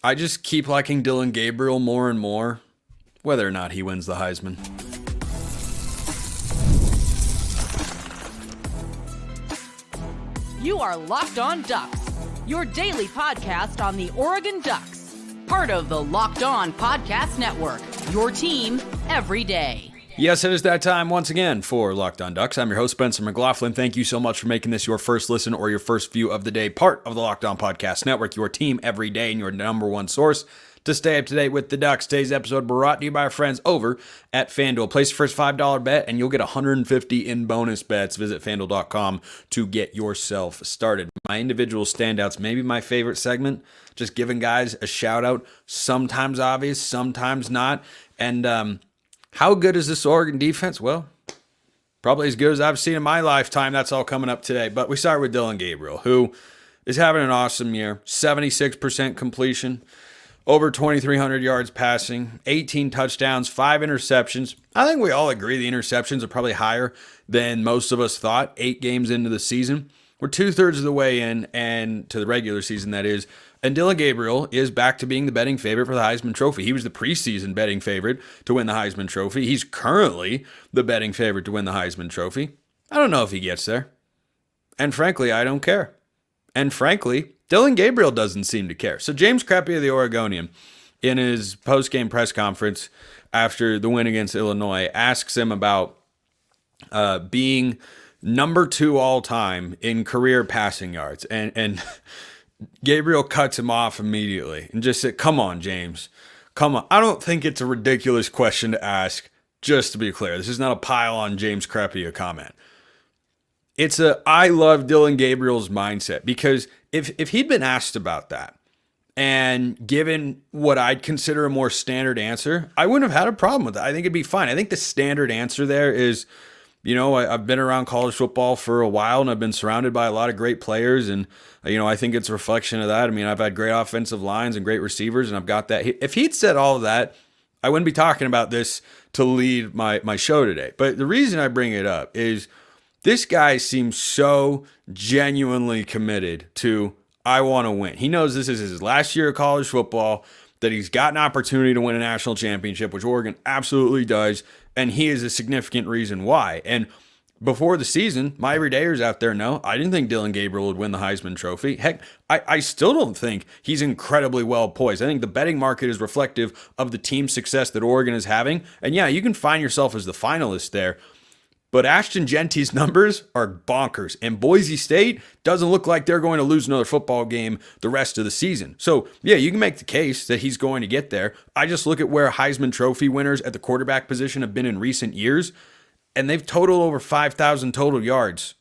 I just keep liking Dillon Gabriel more and more, whether or not he wins the Heisman. You are Locked On Ducks, your daily podcast on the Oregon Ducks. Part of the Locked On Podcast Network, your team every day. Yes, it is that time once again for Locked On Ducks. I'm your host, Spencer McLaughlin. Thank you so much for making this your first listen or your first view of the day, part of the Locked On Podcast Network, your team every day and your number one source to stay up to date with the Ducks. Today's episode brought to you by our friends over at FanDuel. Place your first $5 bet and you'll get $150 in bonus bets. Visit FanDuel.com to get yourself started. My individual standouts, maybe my favorite segment, just giving guys a shout out, sometimes obvious, sometimes not. And how good is this Oregon defense? Well, probably as good as I've seen in my lifetime. That's all coming up today. But we start with Dillon Gabriel, who is having an awesome year. 76% completion, over 2,300 yards passing, 18 touchdowns, 5 interceptions. I think we all agree the interceptions are probably higher than most of us thought 8 games into the season. We're 2/3 of the way in, and to the regular season, that is. And Dillon Gabriel is back to being the betting favorite for the Heisman Trophy. He was the preseason betting favorite to win the Heisman Trophy. He's currently the betting favorite to win the Heisman Trophy. I don't know if he gets there. And frankly, I don't care. And frankly, Dillon Gabriel doesn't seem to care. So James Crepea, the Oregonian, in his post-game press conference after the win against Illinois, asks him about being number 2 all-time in career passing yards. And Gabriel cuts him off immediately and just said, come on, James. Come on. I don't think it's a ridiculous question to ask, just to be clear. This is not a pile on James Crepea comment. I love Dillon Gabriel's mindset, because if he'd been asked about that and given what I'd consider a more standard answer, I wouldn't have had a problem with that. I think it'd be fine. I think the standard answer there is, I've been around college football for a while and I've been surrounded by a lot of great players. And, I think it's a reflection of that. I mean, I've had great offensive lines and great receivers, and I've got that. If he'd said all of that, I wouldn't be talking about this to lead my show today. But the reason I bring it up is this guy seems so genuinely committed to, I want to win. He knows this is his last year of college football, that he's got an opportunity to win a national championship, which Oregon absolutely does, and he is a significant reason why. And before the season, my everydayers out there know I didn't think Dillon Gabriel would win the Heisman Trophy. Heck, I still don't think he's incredibly well poised. I think the betting market is reflective of the team success that Oregon is having. And yeah, you can find yourself as the finalist there. But Ashton Jeanty's numbers are bonkers, and Boise State doesn't look like they're going to lose another football game the rest of the season. So, yeah, you can make the case that he's going to get there. I just look at where Heisman Trophy winners at the quarterback position have been in recent years, and they've totaled over 5,000 total yards.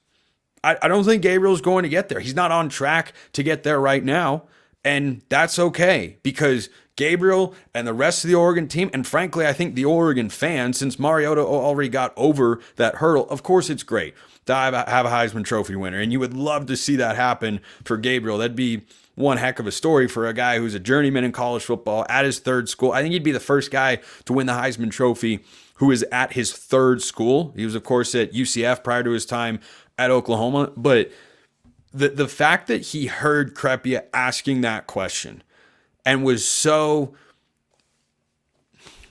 I don't think Gabriel's going to get there. He's not on track to get there right now, and that's okay, because Gabriel and the rest of the Oregon team, and frankly, I think the Oregon fans, since Mariota already got over that hurdle, of course it's great to have a Heisman Trophy winner, and you would love to see that happen for Gabriel. That'd be one heck of a story for a guy who's a journeyman in college football at his third school. I think he'd be the first guy to win the Heisman Trophy who is at his third school. He was, of course, at UCF prior to his time at Oklahoma, but the fact that he heard Crepea asking that question and was so,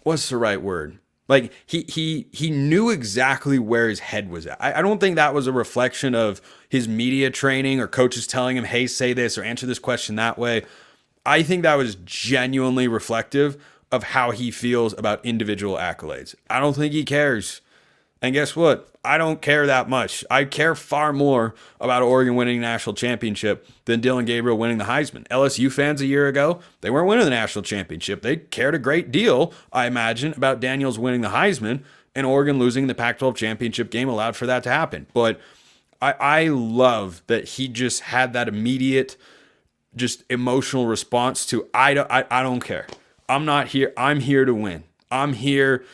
what's the right word? Like he knew exactly where his head was at. I don't think that was a reflection of his media training or coaches telling him, hey, say this or answer this question that way. I think that was genuinely reflective of how he feels about individual accolades. I don't think he cares. And guess what? I don't care that much. I care far more about Oregon winning a national championship than Dillon Gabriel winning the Heisman. LSU fans a year ago, they weren't winning the national championship. They cared a great deal, I imagine, about Daniels winning the Heisman, and Oregon losing the Pac-12 championship game allowed for that to happen. But I love that he just had that immediate, just emotional response to, I don't care. I'm not here. I'm here to win. I'm here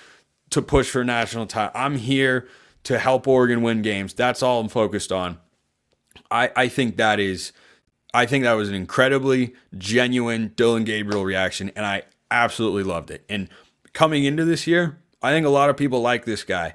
to push for a national title. I'm here to help Oregon win games. That's all I'm focused on. I think that was an incredibly genuine Dillon Gabriel reaction, and I absolutely loved it. And coming into this year, I think a lot of people like this guy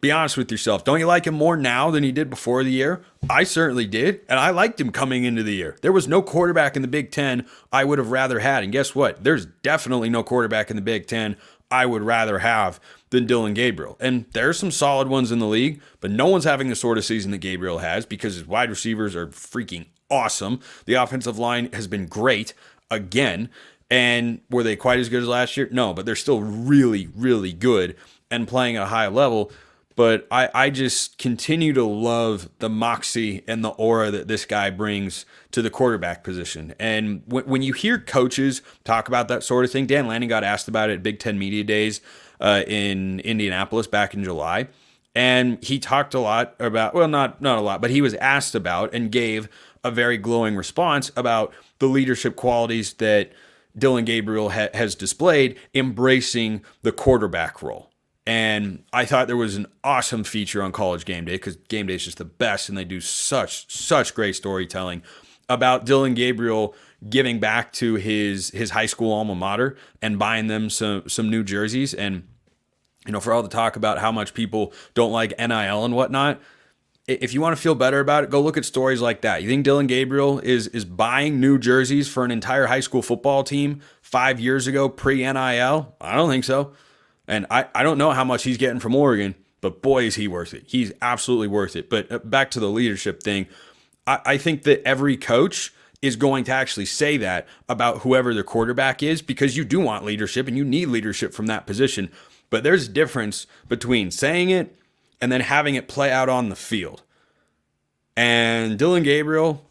Be honest with yourself. Don't you like him more now than you did before the year? I certainly did, and I liked him coming into the year. There was no quarterback in the Big Ten I would have rather had, and guess what? There's definitely no quarterback in the Big Ten I would rather have than Dillon Gabriel. And there's some solid ones in the league, but no one's having the sort of season that Gabriel has because his wide receivers are freaking awesome. The offensive line has been great again. And were they quite as good as last year? No, but they're still really, really good and playing at a high level. But I just continue to love the moxie and the aura that this guy brings to the quarterback position. And when you hear coaches talk about that sort of thing, Dan Lanning got asked about it at Big Ten Media Days in Indianapolis back in July. And he talked a lot about, well, not a lot, but he was asked about and gave a very glowing response about the leadership qualities that Dillon Gabriel has displayed, embracing the quarterback role. And I thought there was an awesome feature on College Game Day because Game Day is just the best and they do such great storytelling about Dillon Gabriel giving back to his high school alma mater and buying them some new jerseys. And, you know, for all the talk about how much people don't like NIL and whatnot, if you want to feel better about it, go look at stories like that. You think Dillon Gabriel is buying new jerseys for an entire high school football team 5 years ago pre-NIL? I don't think so. And I don't know how much he's getting from Oregon, but boy, is he worth it. He's absolutely worth it. But back to the leadership thing, I think that every coach is going to actually say that about whoever their quarterback is because you do want leadership and you need leadership from that position. But there's a difference between saying it and then having it play out on the field. And Dillon Gabriel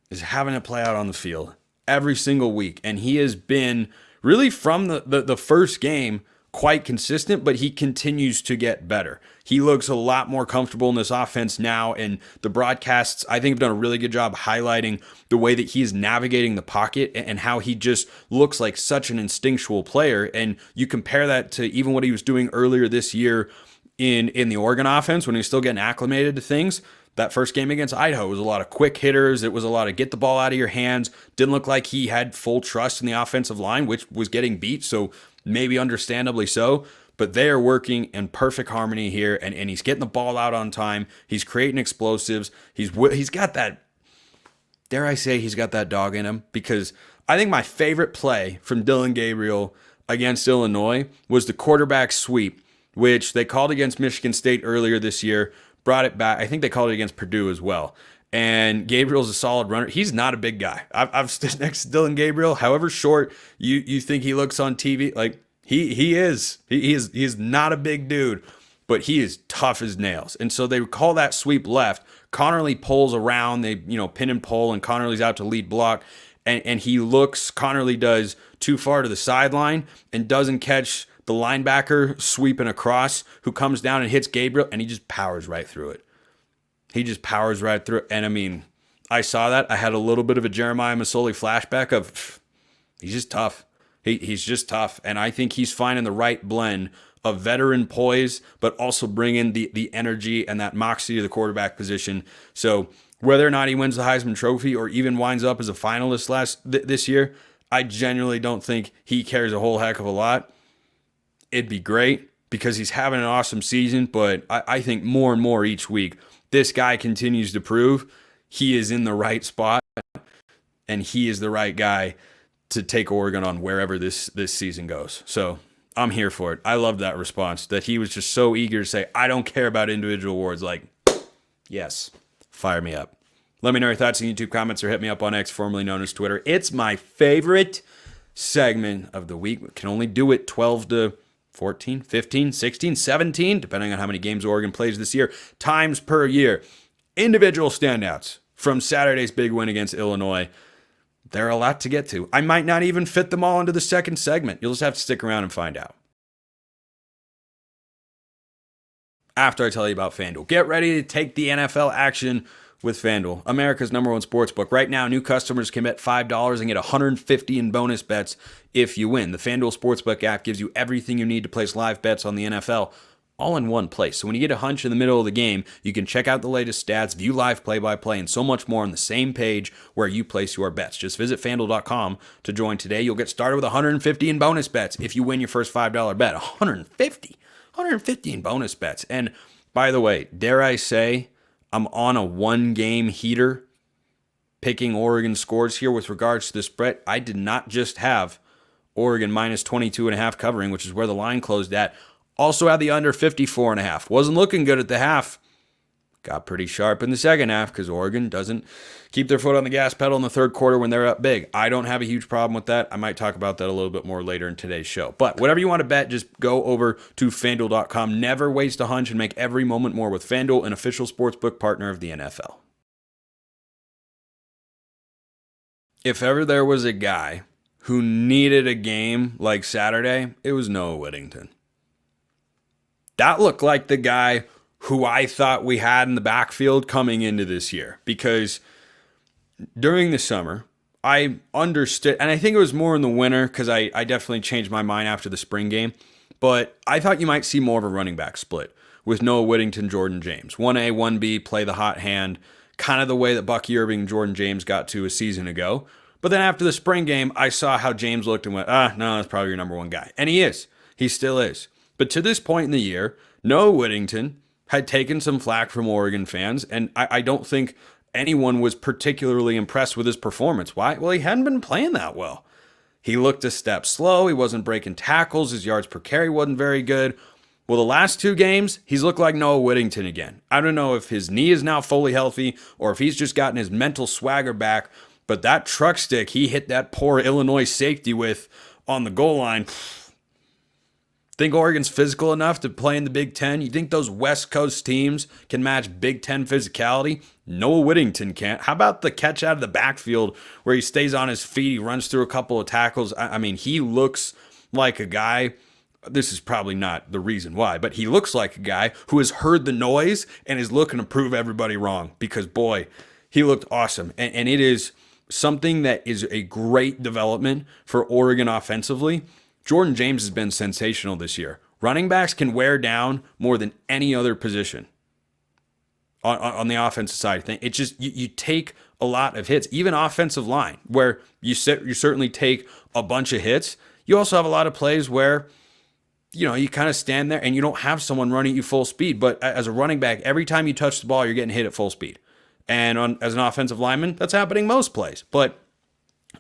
is having it play out on the field every single week. And he has been really from the first game quite consistent, but he continues to get better. He looks a lot more comfortable in this offense now, and the broadcasts, I think, have done a really good job highlighting the way that he's navigating the pocket and how he just looks like such an instinctual player. And you compare that to even what he was doing earlier this year in the Oregon offense when he was still getting acclimated to things. That first game against Idaho was a lot of quick hitters. It was a lot of get the ball out of your hands. Didn't look like he had full trust in the offensive line, which was getting beat, so maybe understandably so. But they are working in perfect harmony here, and he's getting the ball out on time. He's creating explosives. He's got that, dare I say, he's got that dog in him, because I think my favorite play from Dillon Gabriel against Illinois was the quarterback sweep, which they called against Michigan State earlier this year, brought it back. I think they called it against Purdue as well. And Gabriel's a solid runner. He's not a big guy. I've stood next to Dillon Gabriel. However short you think he looks on TV, like he is. He is not a big dude, but he is tough as nails. And so they call that sweep left. Connerly pulls around. They pin and pull, and Connerly's out to lead block. And Connerly does too far to the sideline and doesn't catch the linebacker sweeping across, who comes down and hits Gabriel, and he just powers right through it. He just powers right through it. And I mean, I saw that. I had a little bit of a Jeremiah Masoli flashback of he's just tough. He's just tough. And I think he's finding the right blend of veteran poise, but also bringing the energy and that moxie to the quarterback position. So whether or not he wins the Heisman Trophy or even winds up as a finalist this year, I genuinely don't think he cares a whole heck of a lot. It'd be great because he's having an awesome season, but I think more and more each week, this guy continues to prove he is in the right spot and he is the right guy to take Oregon on wherever this season goes. So I'm here for it. I love that response, that he was just so eager to say, I don't care about individual awards. Like, yes, fire me up. Let me know your thoughts in YouTube comments or hit me up on X, formerly known as Twitter. It's my favorite segment of the week. We can only do it 12 to 14, 15, 16, 17, depending on how many games Oregon plays this year, times per year. Individual standouts from Saturday's big win against Illinois. There are a lot to get to. I might not even fit them all into the second segment. You'll just have to stick around and find out. After I tell you about FanDuel, get ready to take the NFL action with FanDuel, America's #1 sportsbook. Right now, new customers can bet $5 and get $150 in bonus bets if you win. The FanDuel Sportsbook app gives you everything you need to place live bets on the NFL all in one place. So when you get a hunch in the middle of the game, you can check out the latest stats, view live play-by-play, and so much more on the same page where you place your bets. Just visit FanDuel.com to join today. You'll get started with $150 in bonus bets if you win your first $5 bet. $150 in bonus bets. And By the way, dare I say, I'm on a 1-game heater picking Oregon scores here with regards to the spread. I did not just have Oregon minus 22.5 covering, which is where the line closed at. Also had the under 54.5. Wasn't looking good at the half. Got pretty sharp in the second half because Oregon doesn't keep their foot on the gas pedal in the third quarter when they're up big. I don't have a huge problem with that. I might talk about that a little bit more later in today's show. But whatever you want to bet, just go over to FanDuel.com. Never waste a hunch and make every moment more with FanDuel, an official sportsbook partner of the NFL. If ever there was a guy who needed a game like Saturday, it was Noah Whittington. That looked like the guy who I thought we had in the backfield coming into this year, because during the summer, I understood, and I think it was more in the winter because I definitely changed my mind after the spring game, but I thought you might see more of a running back split with Noah Whittington, Jordan James. 1A, 1B, play the hot hand, kind of the way that Bucky Irving and Jordan James got to a season ago. But then after the spring game, I saw how James looked and went, no, that's probably your number one guy. And he is. He still is. But to this point in the year, Noah Whittington had taken some flack from Oregon fans, and I don't think anyone was particularly impressed with his performance. Why? Well, he hadn't been playing that well. He looked a step slow. He wasn't breaking tackles. His yards per carry wasn't very good. Well, the last 2 games, he's looked like Noah Whittington again. I don't know if his knee is now fully healthy or if he's just gotten his mental swagger back, but that truck stick he hit that poor Illinois safety with on the goal line. Think Oregon's physical enough to play in the Big Ten? You think those West Coast teams can match Big Ten physicality? Noah Whittington can't. How about the catch out of the backfield where he stays on his feet, he runs through a couple of tackles? I mean, he looks like a guy, this is probably not the reason why, but he looks like a guy who has heard the noise and is looking to prove everybody wrong, because, boy, he looked awesome. And it is something that is a great development for Oregon offensively. Jordan James has been sensational this year. Running backs can wear down more than any other position on the offensive side of things. It's just you take a lot of hits, even offensive line, where you certainly take a bunch of hits. You also have a lot of plays where you kind of stand there and you don't have someone running at you full speed. But as a running back, every time you touch the ball, you're getting hit at full speed. And as an offensive lineman, that's happening most plays. But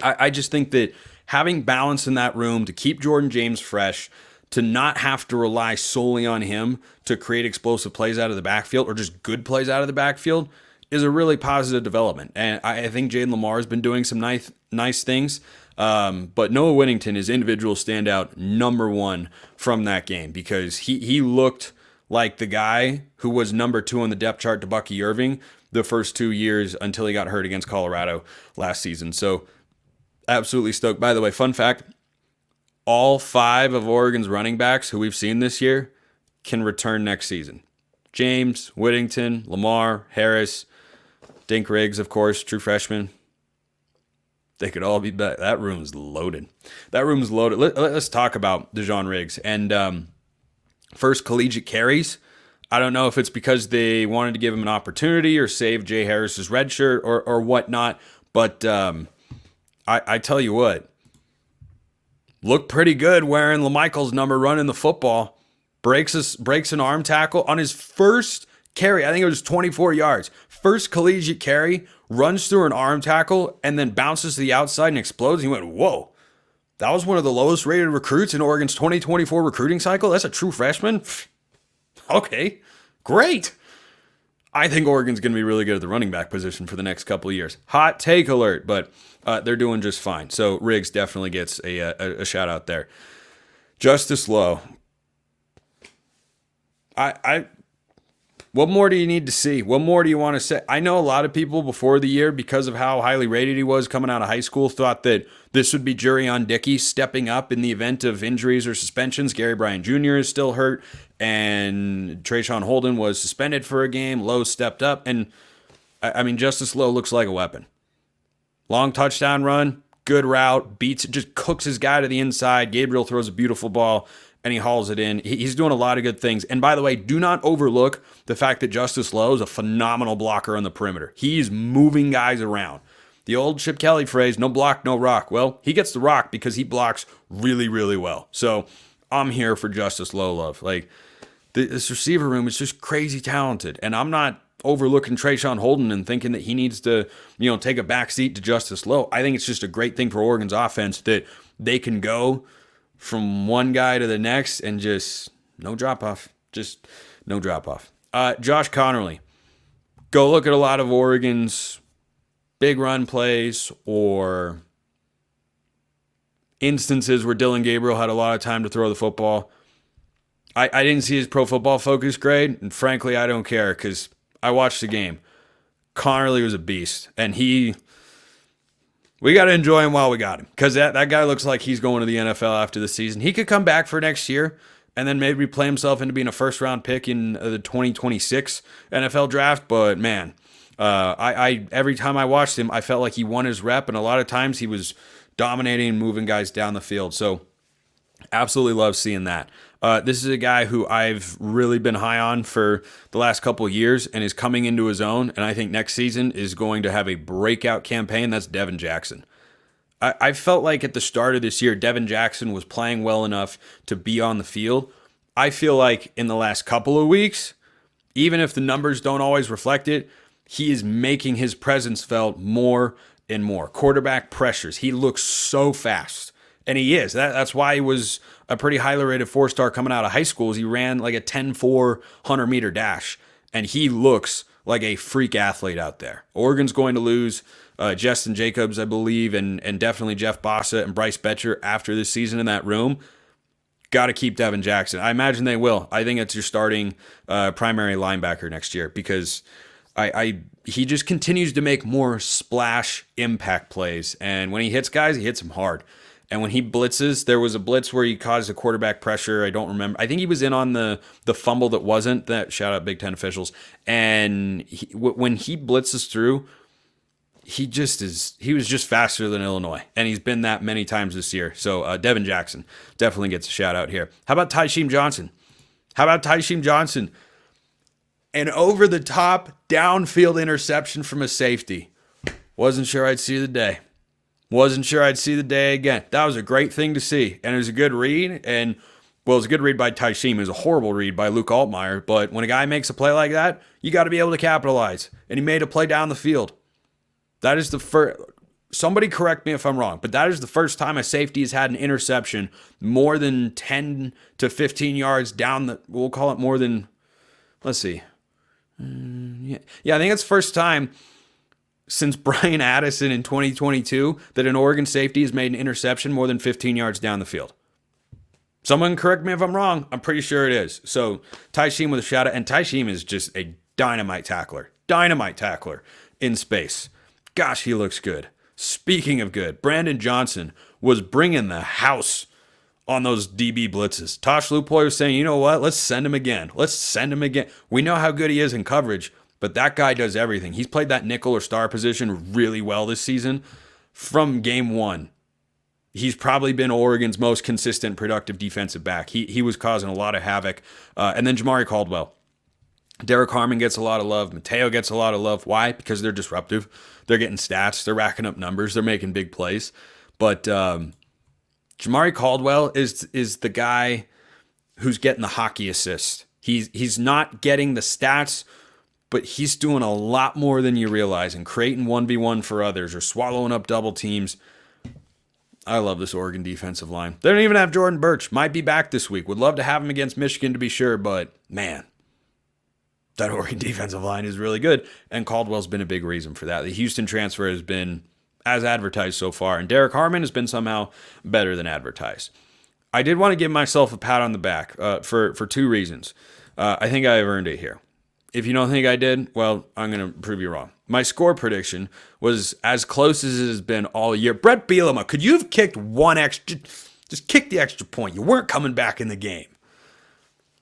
I just think that having balance in that room to keep Jordan James fresh, to not have to rely solely on him to create explosive plays out of the backfield or just good plays out of the backfield, is a really positive development. And I think Jaden Lamar has been doing some nice things. But Noah Whittington is individual standout number 1 from that game, because he looked like the guy who was number 2 on the depth chart to Bucky Irving the first 2 years until he got hurt against Colorado last season. So absolutely stoked. By the way, fun fact, all 5 of Oregon's running backs who we've seen this year can return next season. James, Whittington, Lamar, Harris, Dink Riggs, of course, true freshman. They could all be back. That room's loaded. Let's talk about Dejon Riggs. And first collegiate carries. I don't know if it's because they wanted to give him an opportunity or save Jay Harris's red shirt or whatnot, but I tell you what, looked pretty good wearing LaMichael's number running the football. Breaks an arm tackle on his first carry. I think it was 24 yards. First collegiate carry, runs through an arm tackle, and then bounces to the outside and explodes. And he went, whoa, that was one of the lowest rated recruits in Oregon's 2024 recruiting cycle? That's a true freshman? Okay, great. I think Oregon's going to be really good at the running back position for the next couple of years. Hot take alert, but they're doing just fine. So Riggs definitely gets a shout out there. Justice Lowe. What more do you need to see? What more do you want to say? I know a lot of people before the year, because of how highly rated he was coming out of high school, thought that this would be Jurion Dickey stepping up in the event of injuries or suspensions. Gary Bryant Jr. is still hurt, and Trayshawn Holden was suspended for a game. Lowe stepped up, and I mean, Justice Lowe looks like a weapon. Long touchdown run, good route, just cooks his guy to the inside. Gabriel throws a beautiful ball, and he hauls it in. He's doing a lot of good things. And by the way, do not overlook the fact that Justice Lowe is a phenomenal blocker on the perimeter. He's moving guys around. The old Chip Kelly phrase, no block, no rock. Well, he gets the rock because he blocks really, really well. So I'm here for Justice Lowe love. This receiver room is just crazy talented. And I'm not overlooking Trayshawn Holden and thinking that he needs to, take a back seat to Justice Lowe. I think it's just a great thing for Oregon's offense that they can go from one guy to the next and just no drop off. Just no drop off. Josh Connerly. Go look at a lot of Oregon's big run plays or instances where Dillon Gabriel had a lot of time to throw the football. I didn't see his Pro Football Focus grade, and frankly, I don't care because I watched the game. Connerly was a beast, and we got to enjoy him while we got him because that guy looks like he's going to the NFL after the season. He could come back for next year and then maybe play himself into being a first-round pick in the 2026 NFL draft, but man, I every time I watched him, I felt like he won his rep, and a lot of times he was dominating and moving guys down the field. So absolutely love seeing that. This is a guy who I've really been high on for the last couple of years and is coming into his own, and I think next season is going to have a breakout campaign. That's Devin Jackson. I felt like at the start of this year, Devin Jackson was playing well enough to be on the field. I feel like in the last couple of weeks, even if the numbers don't always reflect it, he is making his presence felt more and more. Quarterback pressures. He looks so fast. And he is. That's why he was a pretty highly rated 4-star coming out of high school. He ran like a 10-4 100-meter dash. And he looks like a freak athlete out there. Oregon's going to lose Justin Jacobs, I believe, and definitely Jeff Bossa and Bryce Betcher after this season in that room. Got to keep Devin Jackson. I imagine they will. I think it's your starting primary linebacker next year because he just continues to make more splash impact plays. And when he hits guys, he hits them hard. And when he blitzes, there was a blitz where he caused a quarterback pressure. I don't remember. I think he was in on the fumble that wasn't. That shout out Big Ten officials. And when he blitzes through, he was just faster than Illinois. And he's been that many times this year. So Devin Jackson definitely gets a shout out here. How about Tysheem Johnson? An over-the-top downfield interception from a safety. Wasn't sure I'd see the day. Again. That was a great thing to see. And it was a good read. And, well, it was a good read by Tysheem. It was a horrible read by Luke Altmaier. But when a guy makes a play like that, you got to be able to capitalize. And he made a play down the field. That is the first. Somebody correct me if I'm wrong, but that is the first time a safety has had an interception more than 10 to 15 yards down we'll call it more than, let's see. Yeah, I think it's the first time since Brian Addison in 2022 that an Oregon safety has made an interception more than 15 yards down the field. Someone correct me if I'm wrong. I'm pretty sure it is. So Tysheem with a shout out, and Tysheem is just a dynamite tackler in space. Gosh, he looks good. Speaking of good, Brandon Johnson was bringing the house on those DB blitzes. Tosh Lupoy was saying, you know what? Let's send him again. We know how good he is in coverage, but that guy does everything. He's played that nickel or star position really well this season. From game one, he's probably been Oregon's most consistent, productive defensive back. He was causing a lot of havoc. And then Jamari Caldwell. Derek Harmon gets a lot of love. Mateo gets a lot of love. Why? Because they're disruptive. They're getting stats. They're racking up numbers. They're making big plays. But Jamari Caldwell is the guy who's getting the hockey assist. He's not getting the stats, but he's doing a lot more than you realize and creating 1v1 for others or swallowing up double teams. I love this Oregon defensive line. They don't even have Jordan Birch. Might be back this week. Would love to have him against Michigan to be sure, but man, that Oregon defensive line is really good, and Caldwell's been a big reason for that. The Houston transfer has been as advertised so far, and Derek Harmon has been somehow better than advertised. I did want to give myself a pat on the back for two reasons. I think I have earned it here. If you don't think I did, well, I'm going to prove you wrong. My score prediction was as close as it has been all year. Brett Bielema, could you have kicked one extra? Just kick the extra point. You weren't coming back in the game.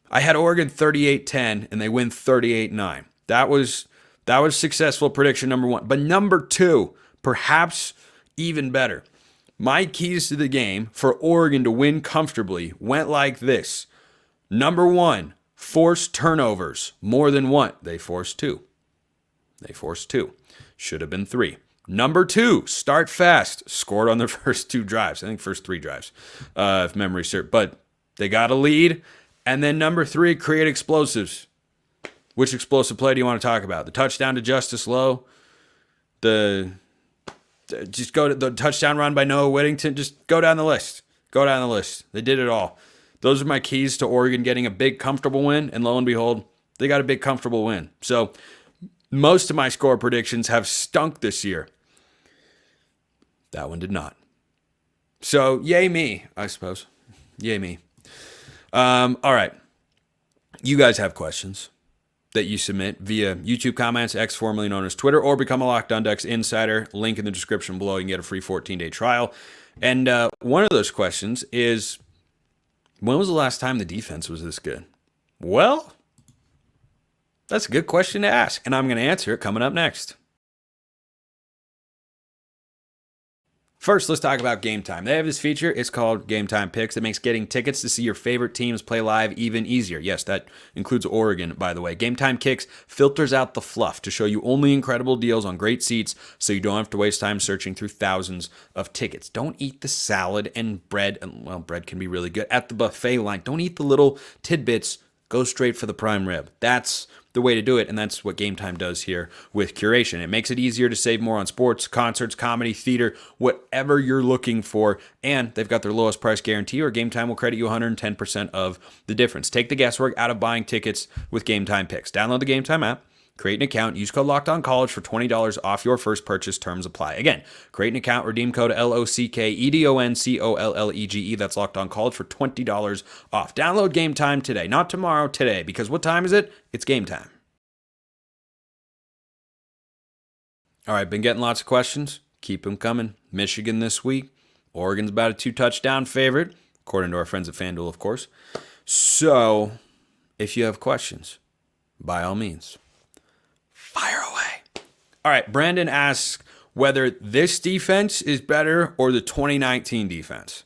I had Oregon 38-10, and they win 38-9. That was successful prediction number one. But number two, perhaps even better. My keys to the game for Oregon to win comfortably went like this. Number one, force turnovers. More than one. They forced two. Should have been three. Number two, start fast. Scored on their first two drives. I think first three drives, if memory serves. But they got a lead, And then number 3, create explosives. Which explosive play do you want to talk about? The touchdown to Justice Lowe? Just go to the touchdown run by Noah Whittington? Just go down the list. Go down the list. They did it all. Those are my keys to Oregon getting a big, comfortable win. And lo and behold, they got a big, comfortable win. So most of my score predictions have stunk this year. That one did not. So yay me, I suppose. Yay me. All right. You guys have questions that you submit via YouTube comments, X formerly known as Twitter, or become a Locked On Ducks insider. Link in the description below. You can get a free 14-day trial. And one of those questions is, when was the last time the defense was this good? Well, that's a good question to ask, and I'm going to answer it coming up next. First, let's talk about Game Time. They have this feature. It's called Game Time Picks. It makes getting tickets to see your favorite teams play live even easier. Yes, that includes Oregon, by the way. Game Time Kicks filters out the fluff to show you only incredible deals on great seats so you don't have to waste time searching through thousands of tickets. Don't eat the salad and bread. Well, bread can be really good at the buffet line. Don't eat the little tidbits. Go straight for the prime rib. That's the way to do it, and that's what Game Time does here with curation. It makes it easier to save more on sports, concerts, comedy, theater, whatever you're looking for, and they've got their lowest price guarantee, or Game Time will credit you 110% of the difference. Take the guesswork out of buying tickets with Game Time Picks. Download the Game Time app, create an account, use code LOCKEDONCollege for $20 off your first purchase. Terms apply. Again, create an account, redeem code LOCKEDONCOLLEGE. That's LOCKEDONCollege for $20 off. Download Game Time today. Not tomorrow, today. Because what time is it? It's game time. All right, been getting lots of questions. Keep them coming. Michigan this week. Oregon's about a 2-touchdown favorite, according to our friends at FanDuel, of course. So, if you have questions, by all means, fire away. All right, Brandon asks whether this defense is better or the 2019 defense.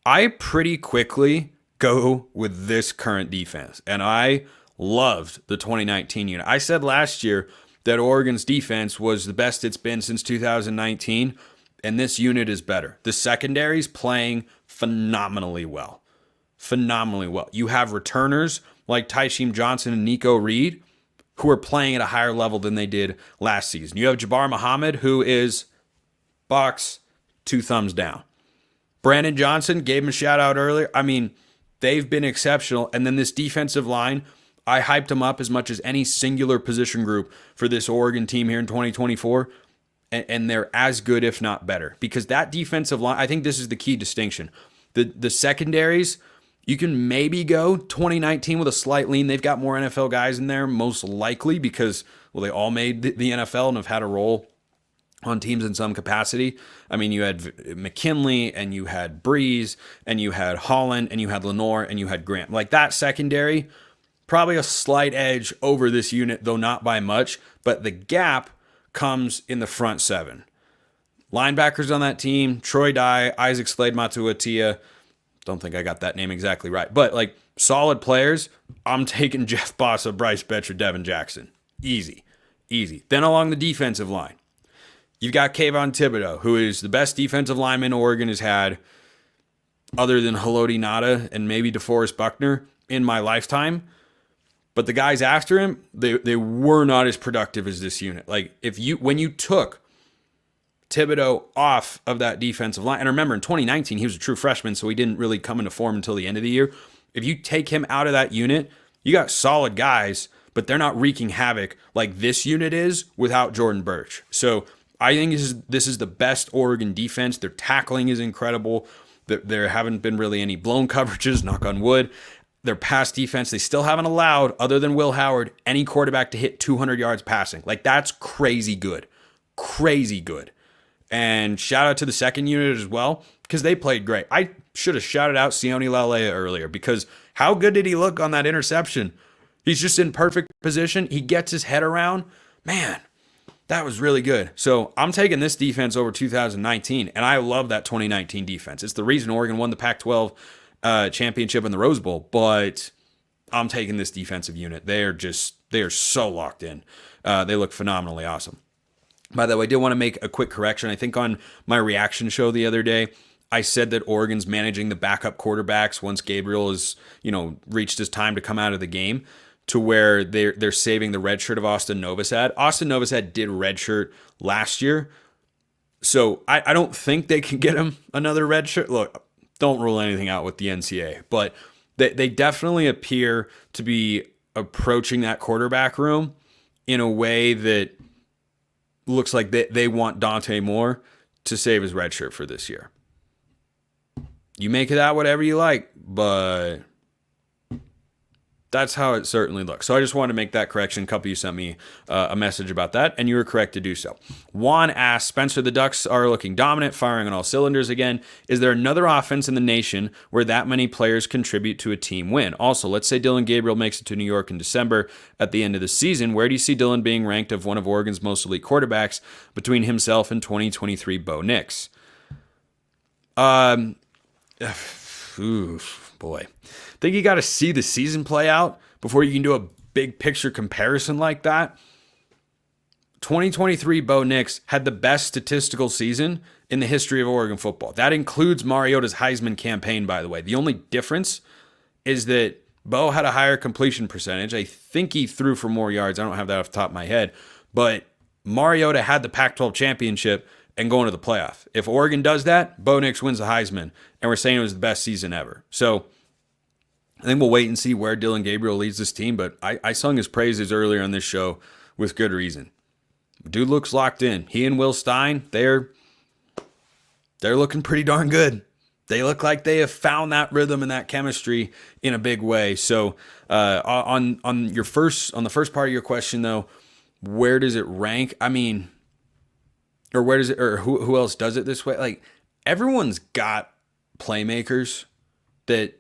I pretty quickly go with this current defense, and I loved the 2019 unit. I said last year that Oregon's defense was the best it's been since 2019, and this unit is better. The secondary's playing phenomenally well. Phenomenally well. You have returners like Tyshim Johnson and Nico Reed, who are playing at a higher level than they did last season. You have Jabbar Muhammad, who is box 2 thumbs down. Brandon Johnson, gave him a shout out earlier. I mean, they've been exceptional. And then this defensive line, I hyped them up as much as any singular position group for this Oregon team here in 2024. And they're as good, if not better. Because that defensive line, I think this is the key distinction. The secondaries, you can maybe go 2019 with a slight lean. They've got more NFL guys in there, most likely, because, well, they all made the NFL and have had a role on teams in some capacity. I mean, you had McKinley, and you had Breeze, and you had Holland, and you had Lenore, and you had Grant. Like, that secondary, probably a slight edge over this unit, though not by much. But the gap comes in the front 7. Linebackers on that team, Troy Dye, Isaac Slade Matuatia. Don't think I got that name exactly right. But, like, solid players, I'm taking Jeff Bossa, Bryce Betcher, Devin Jackson. Easy. Easy. Then along the defensive line, you've got Kayvon Thibodeau, who is the best defensive lineman Oregon has had, other than Haloti Ngata and maybe DeForest Buckner, in my lifetime. But the guys after him, they were not as productive as this unit. Like, when you took Thibodeau off of that defensive line, and remember, in 2019, he was a true freshman, so he didn't really come into form until the end of the year. If you take him out of that unit, you got solid guys, but they're not wreaking havoc like this unit is without Jordan Burch. So I think this is the best Oregon defense. Their tackling is incredible. There haven't been really any blown coverages, knock on wood. Their pass defense, they still haven't allowed, other than Will Howard, any quarterback to hit 200 yards passing. Like, that's crazy good. Crazy good. And shout out to the second unit as well, because they played great. I should have shouted out Sione Laulea earlier, because how good did he look on that interception? He's just in perfect position. He gets his head around. Man, that was really good. So I'm taking this defense over 2019, and I love that 2019 defense. It's the reason Oregon won the Pac-12 championship in the Rose Bowl, but I'm taking this defensive unit. They are so locked in. They look phenomenally awesome. By the way, I did want to make a quick correction. I think on my reaction show the other day, I said that Oregon's managing the backup quarterbacks once Gabriel is, reached his time to come out of the game, to where they're saving the red shirt of Austin Novosad. Austin Novosad did redshirt last year, so I don't think they can get him another red shirt. Look, don't rule anything out with the NCAA, but they definitely appear to be approaching that quarterback room in a way that looks like they want Dante Moore to save his red shirt for this year. You make of that whatever you like, but that's how it certainly looks. So I just wanted to make that correction. A couple of you sent me a message about that, and you were correct to do so. Juan asked, Spencer, the Ducks are looking dominant, firing on all cylinders again. Is there another offense in the nation where that many players contribute to a team win? Also, let's say Dillon Gabriel makes it to New York in December at the end of the season. Where do you see Dillon being ranked of one of Oregon's most elite quarterbacks between himself and 2023 Bo Nix? Boy. Think you got to see the season play out before you can do a big picture comparison like that. 2023 Bo Nix had the best statistical season in the history of Oregon football. That includes Mariota's Heisman campaign, by the way. The only difference is that Bo had a higher completion percentage. I think he threw for more yards. I don't have that off the top of my head. But Mariota had the Pac-12 championship and going to the playoff. If Oregon does that, Bo Nix wins the Heisman, and we're saying it was the best season ever. So I think we'll wait and see where Dillon Gabriel leads this team, but I sung his praises earlier on this show with good reason. Dude looks locked in. He and Will Stein, they're looking pretty darn good. They look like they have found that rhythm and that chemistry in a big way. So on the first part of your question though, where does it rank? I mean, or where does it, or who else does it this way? Like, everyone's got playmakers that.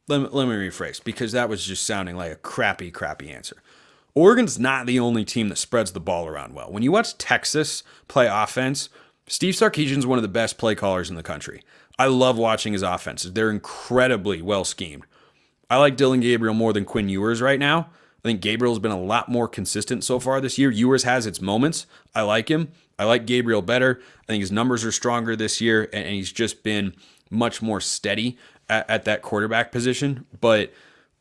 Let me rephrase, because that was just sounding like a crappy answer. Oregon's not the only team that spreads the ball around well. When you watch Texas play offense, Steve Sarkisian's one of the best play callers in the country. I love watching his offenses. They're incredibly well schemed. I like Dillon Gabriel more than Quinn Ewers right now. I think Gabriel's been a lot more consistent so far this year. Ewers has its moments. I like him. I like Gabriel better. I think his numbers are stronger this year, and he's just been much more steady at that quarterback position. But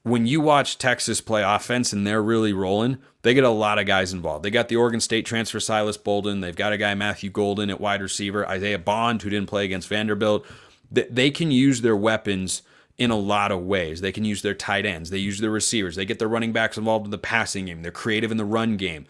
when you watch Texas play offense and they're really rolling, they get a lot of guys involved. They got the Oregon State transfer Silas Bolden. They've got a guy, Matthew Golden, at wide receiver. Isaiah Bond, who didn't play against Vanderbilt. They can use their weapons in a lot of ways. They can use their tight ends. They use their receivers. They get their running backs involved in the passing game. They're creative in the run game.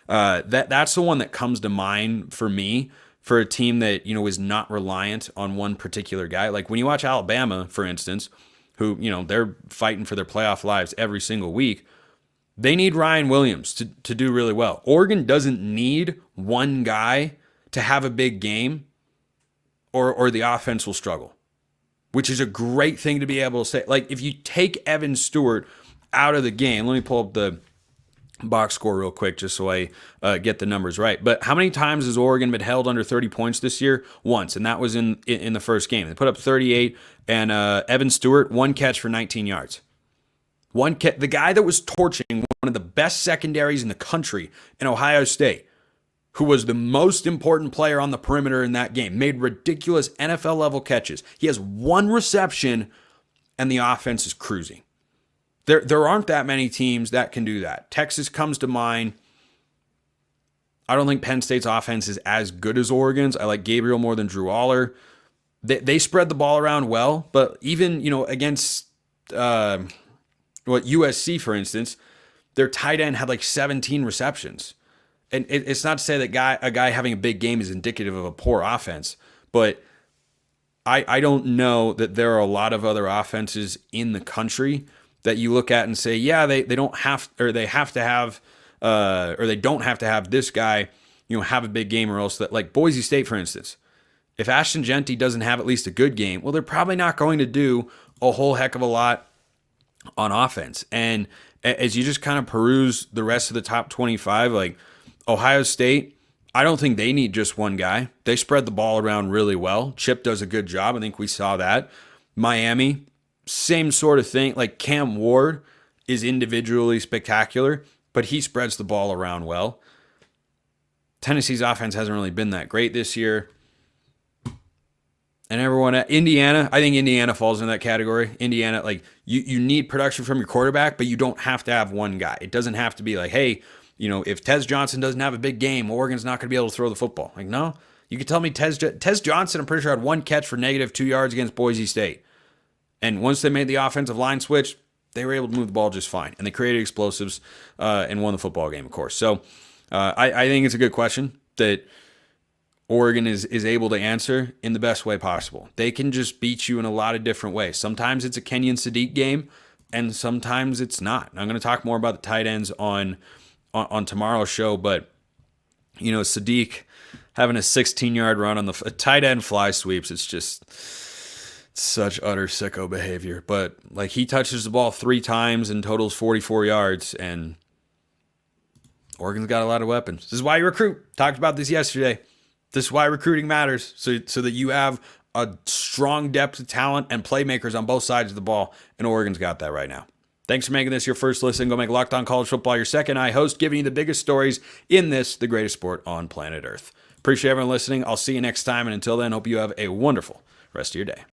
That's the one that comes to mind for me, for a team that, is not reliant on one particular guy. Like when you watch Alabama, for instance, who, they're fighting for their playoff lives every single week. They need Ryan Williams to do really well. Oregon doesn't need one guy to have a big game or the offense will struggle, which is a great thing to be able to say. Like if you take Evan Stewart out of the game, let me pull up the box score real quick just so I get the numbers right. But how many times has Oregon been held under 30 points this year? Once, and that was in the first game. They put up 38, and Evan Stewart, one catch for 19 yards. The guy that was torching one of the best secondaries in the country in Ohio State, who was the most important player on the perimeter in that game, made ridiculous NFL-level catches. He has one reception, and the offense is cruising. There aren't that many teams that can do that. Texas comes to mind. I don't think Penn State's offense is as good as Oregon's. I like Gabriel more than Drew Aller. They spread the ball around well, but even, against USC, for instance, their tight end had like 17 receptions. And it's not to say that a guy having a big game is indicative of a poor offense, but I don't know that there are a lot of other offenses in the country that you look at and say, yeah, they don't have, or they have to have, or they don't have to have this guy, have a big game, or else that, like Boise State, for instance, if Ashton Jeanty doesn't have at least a good game, well, they're probably not going to do a whole heck of a lot on offense. And as you just kind of peruse the rest of the top 25, like Ohio State, I don't think they need just one guy. They spread the ball around really well. Chip does a good job. I think we saw that. Miami, same sort of thing. Like Cam Ward is individually spectacular, but he spreads the ball around well. Tennessee's offense hasn't really been that great this year. And everyone at Indiana, I think Indiana falls in that category. Indiana, like you need production from your quarterback, but you don't have to have one guy. It doesn't have to be like, hey, if Tez Johnson doesn't have a big game, Oregon's not going to be able to throw the football. Like, no, you could tell me Tez Johnson, I'm pretty sure, had one catch for -2 yards against Boise State. And once they made the offensive line switch, they were able to move the ball just fine. And they created explosives and won the football game, of course. So I think it's a good question that Oregon is able to answer in the best way possible. They can just beat you in a lot of different ways. Sometimes it's a Kenyon Sadiq game, and sometimes it's not. And I'm going to talk more about the tight ends on tomorrow's show, but Sadiq having a 16-yard run on the tight end fly sweeps, it's just such utter sicko behavior. But like, he touches the ball 3 times and totals 44 yards, and Oregon's got a lot of weapons. This is why you recruit. Talked about this yesterday. This is why recruiting matters, so that you have a strong depth of talent and playmakers on both sides of the ball, and Oregon's got that right now. Thanks for making this your first listen. Go make Locked On College Football your second. I host, giving you the biggest stories in this, the greatest sport on planet Earth. Appreciate everyone listening. I'll see you next time, and until then, hope you have a wonderful rest of your day.